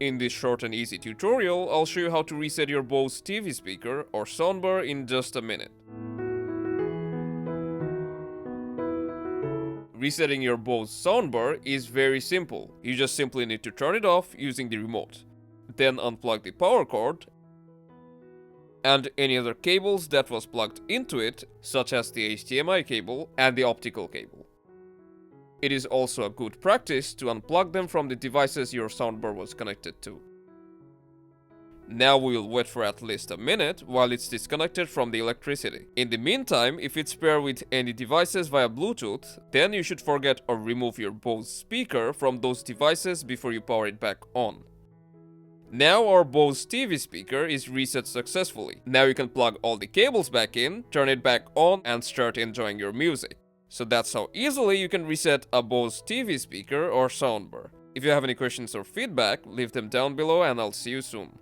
In this short and easy tutorial, I'll show you how to reset your Bose TV speaker or soundbar in just a minute. Resetting your Bose soundbar is very simple. You just simply need to turn it off using the remote. Then unplug the power cord and any other cables that was plugged into it, such as the HDMI cable and the optical cable. It is also a good practice to unplug them from the devices your soundbar was connected to. Now we will wait for at least a minute while it's disconnected from the electricity. In the meantime, if it's paired with any devices via Bluetooth, then you should forget or remove your Bose speaker from those devices before you power it back on. Now our Bose TV speaker is reset successfully. Now you can plug all the cables back in, turn it back on and start enjoying your music. So that's how easily you can reset a Bose TV speaker or soundbar. If you have any questions or feedback, leave them down below and I'll see you soon.